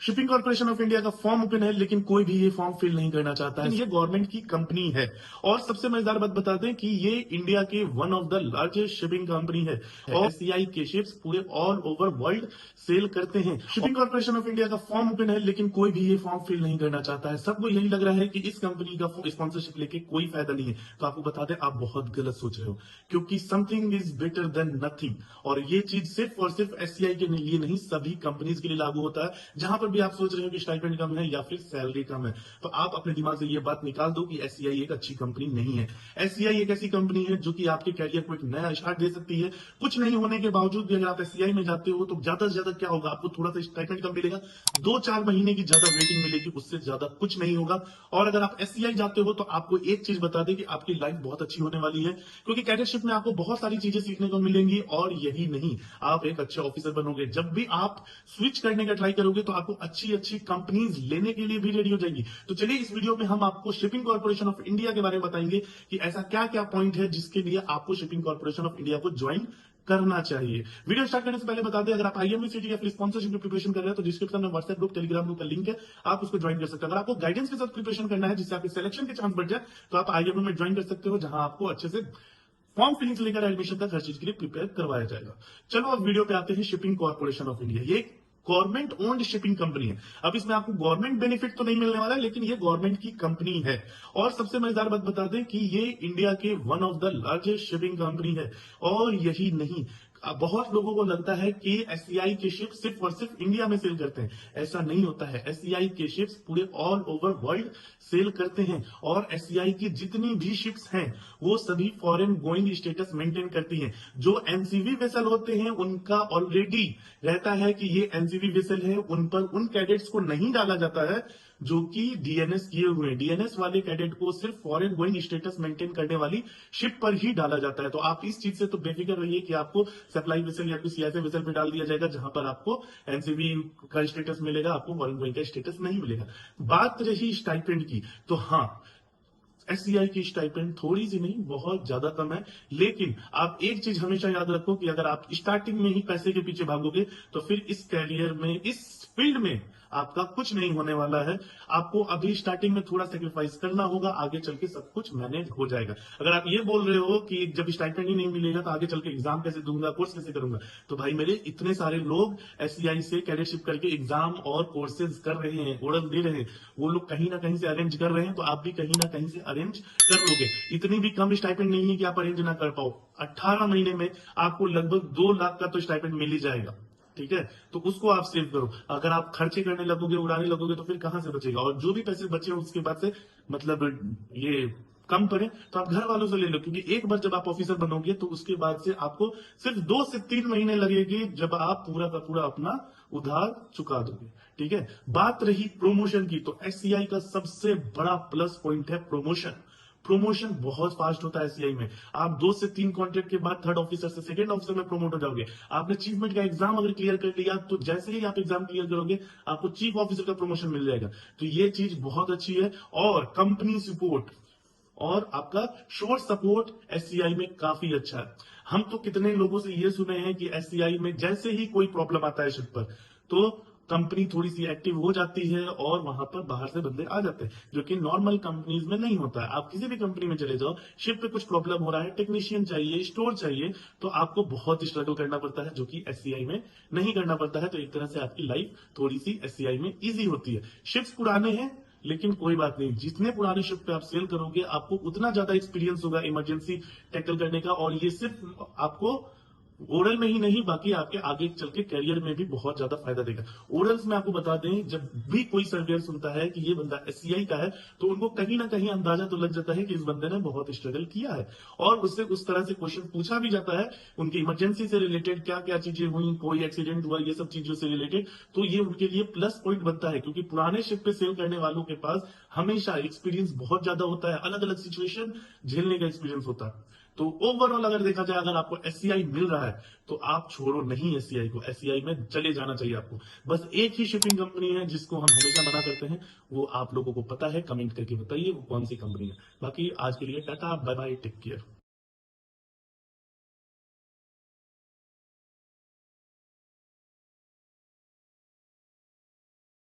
Shipping corporation of India का form open है, लेकिन कोई भी ये फॉर्म फिल नहीं करना चाहता है। ये गवर्नमेंट की कंपनी है और सबसे मजेदार बात बता दें कि ये इंडिया के one of the largest shipping company है और एससीआई के शिप्स पूरे ऑल ओवर वर्ल्ड सेल करते हैं। शिपिंग कॉर्पोरेशन ऑफ इंडिया का फॉर्म ओपन है, लेकिन कोई भी ये फॉर्म फिल नहीं करना चाहता है। सबको यही लग रहा है कि इस कंपनी का स्पॉन्सरशिप लेके कोई फायदा नहीं है। तो आपको बता दें, आप बहुत गलत सोच रहे हो, क्योंकि something is better than nothing. और ये चीज सिर्फ और सिर्फ एससीआई के लिए नहीं, सभी कंपनीज के लिए लागू होता है। जहां पर भी आप सोच रहे हो कि स्टाइपेंड कम है या फिर सैलरी कम है, तो आप अपने दिमाग से ये बात निकाल दो कि एससीआई एक अच्छी कंपनी नहीं है। एससीआई एक ऐसी कंपनी है जो कि आपके कैरियर को एक नया स्टार्ट दे सकती है। कुछ नहीं होने के बावजूद भी अगर आप एससीआई में जाते हो तो ज्यादा से ज्यादा क्या होगा, आपको थोड़ा सा स्टाइपेंड कम मिलेगा, 2-4 महीने की ज्यादा वेटिंग मिलेगी, उससे ज्यादा कुछ नहीं होगा। और अगर आप एससीआई जाते हो तो आपको एक चीज बता दें कि आपकी लाइफ बहुत अच्छी होने वाली है, क्योंकि कैडेटशिप में आपको बहुत सारी चीजें सीखने को मिलेंगी। और यही नहीं, आप एक अच्छे ऑफिसर बनोगे। जब भी आप स्विच करने का ट्राई करोगे तो आपको अच्छी अच्छी कंपनीज लेने के लिए भी रेडी हो जाएंगी। तो चलिए, इस वीडियो में हम आपको शिपिंग कॉर्पोरेशन ऑफ इंडिया के बारे में बताएंगे कि ऐसा क्या क्या पॉइंट है जिसके लिए आपको शिपिंग कॉर्पोरेशन ऑफ इंडिया को ज्वाइन करना चाहिए। वीडियो स्टार्ट करने से पहले बता दें, अगर आप आईएमएसीटी या फिर स्पॉन्सरशिप की प्रिपरेशन कर रहे हैं तो डिस्क्रिप्शन में व्हाट्सएप ग्रुप, टेलीग्राम ग्रुप का लिंक है, आप उसको ज्वाइन कर सकते हैं। अगर आपको गाइडेंस के साथ प्रिपरेशन करना है जिससे आपके सिलेक्शन के चांस बढ़ जाए, तो आप आईएमए में ज्वाइन कर सकते हो, जहां आपको अच्छे से फॉर्म फिलिंग से लेकर एडमिशन तक हर चीज के लिए प्रिपेयर करवाया जाएगा। चलो अब वीडियो पे आते हैं। शिपिंग कॉर्पोरेशन ऑफ इंडिया ये गवर्नमेंट ओन्ड शिपिंग कंपनी है। अब इसमें आपको गवर्नमेंट बेनिफिट तो नहीं मिलने वाला है, लेकिन ये गवर्नमेंट की कंपनी है। और सबसे मजेदार बात बता दें कि ये इंडिया के one of the largest shipping company है। और यही नहीं, बहुत लोगों को लगता है कि एससीआई के शिप सिर्फ और सिर्फ इंडिया में सेल करते हैं। ऐसा नहीं होता है। एससीआई के शिप्स पूरे ऑल ओवर वर्ल्ड सेल करते हैं। और एससीआई की जितनी भी शिप्स हैं वो सभी फॉरेन गोइंग स्टेटस मेंटेन करती हैं। जो एनसीवी वेसल होते हैं उनका ऑलरेडी रहता है कि ये एनसीवी वेसल है, उन पर उन कैडेट्स को नहीं डाला जाता है जो कि डीएनएस किए हुए हैं। डीएनएस वाले कैडेट को सिर्फ फॉरेन गोइंग स्टेटस मेंटेन करने वाली शिप पर ही डाला जाता है। तो आप इस चीज से तो बेफिक्र रहिए कि आपको सप्लाई वेसल या किसी ऐसे वेसल पे डाल दिया जाएगा जहां पर आपको एनसीवी का स्टेटस मिलेगा, आपको फॉरेन गोइंग का स्टेटस नहीं मिलेगा। बात रही स्टाइपेंड की, तो हाँ, एससीआई की स्टाइपेंड थोड़ी सी नहीं, बहुत ज्यादा कम है। लेकिन आप एक चीज हमेशा याद रखो कि अगर आप स्टार्टिंग में ही पैसे के पीछे भागोगे तो फिर इस कैरियर में, इस फील्ड में आपका कुछ नहीं होने वाला है। आपको अभी स्टार्टिंग में थोड़ा सेक्रीफाइस करना होगा, आगे चल के सब कुछ मैनेज हो जाएगा। अगर आप ये बोल रहे हो कि जब स्टाइपेंड ही नहीं मिलेगा तो आगे चल के एग्जाम कैसे दूंगा, कोर्स कैसे करूंगा, तो भाई मेरे, इतने सारे लोग एससीआई से कैडेटशिप करके एग्जाम और कोर्सेज कर रहे हैं, ओरल दे रहे हैं। वो लोग कहीं ना कहीं से अरेंज कर रहे हैं, तो आप भी कहीं ना कहीं से अरेंज कर लोगे। इतनी भी कम स्टाइपेंड नहीं है कि आप अरेंज ना कर पाओ। 18 महीने में आपको लगभग 2 लाख का तो स्टाइपेंड मिल ही जाएगा। ठीक है, तो उसको आप सेव करो। अगर आप खर्चे करने लगोगे, उड़ाने लगोगे, तो फिर कहां से बचेगा। और जो भी पैसे बचे उसके बाद से, मतलब ये कम पड़े तो आप घर वालों से ले लो, क्योंकि एक बार जब आप ऑफिसर बनोगे तो उसके बाद से आपको सिर्फ 2 से 3 महीने लगेगी जब आप पूरा का पूरा अपना उधार चुका दोगे। ठीक है, बात रही प्रमोशन की, तो एससीआई का सबसे बड़ा प्लस पॉइंट है प्रमोशन। प्रमोशन बहुत फास्ट होता है एससीआई में। आप 2 से 3 कॉन्ट्रैक्ट के बाद थर्ड ऑफिसर से सेकंड ऑफिसर में प्रमोट हो जाओगे। आपने अचीवमेंट का एग्जाम अगर क्लियर कर लिया तो जैसे ही आप एग्जाम क्लियर करोगे आपको चीफ ऑफिसर का प्रमोशन मिल जाएगा। तो ये चीज बहुत अच्छी है। और कंपनी सपोर्ट और आपका शोर सपोर्ट एससीआई में काफी अच्छा है। हम तो कितने लोगों से ये सुने हैं कि एससीआई में जैसे ही कोई प्रॉब्लम आता है शिप पर, तो कंपनी थोड़ी सी एक्टिव हो जाती है और वहां पर बाहर से बंदे आ जाते हैं, जो कि नॉर्मल कंपनीज में नहीं होता है। आप किसी भी कंपनी में चले जाओ, शिप पे कुछ प्रॉब्लम हो रहा है, टेक्नीशियन चाहिए, स्टोर चाहिए, तो आपको बहुत स्ट्रगल करना पड़ता है, जो कि एससीआई में नहीं करना पड़ता है। तो एक तरह से आपकी लाइफ थोड़ी सी एससीआई में इजी होती है। शिप्स पुराने हैं, लेकिन कोई बात नहीं, जितने पुराने शिप पे आप सेल करोगे आपको उतना ज्यादा एक्सपीरियंस होगा इमरजेंसी टैकल करने का। और ये सिर्फ आपको ओरल में ही नहीं, बाकी आपके आगे चल के करियर में भी बहुत ज्यादा फायदा देगा। ओरल्स में आपको बता दें, जब भी कोई सर्वेयर सुनता है कि ये बंदा एससीआई का है, तो उनको कहीं ना कहीं अंदाजा तो लग जाता है कि इस बंदे ने बहुत स्ट्रगल किया है। और उससे उस तरह से क्वेश्चन पूछा भी जाता है उनकी इमरजेंसी से रिलेटेड, क्या क्या चीजें हुई, कोई एक्सीडेंट हुआ, ये सब चीजों से रिलेटेड। तो ये उनके लिए प्लस पॉइंट बनता है, क्योंकि पुराने शिप पे सेल करने वालों के पास हमेशा एक्सपीरियंस बहुत ज्यादा होता है, अलग अलग सिचुएशन झेलने का एक्सपीरियंस होता है। तो ओवरऑल अगर देखा जाए, अगर आपको एससीआई मिल रहा है तो आप छोड़ो नहीं एससीआई को, एससीआई में चले जाना चाहिए आपको। बस एक ही शिपिंग कंपनी है जिसको हम हमेशा मना करते हैं, वो आप लोगों को पता है, कमेंट करके बताइए वो कौन सी कंपनी है। बाकी आज के लिए tata, bye bye, take care.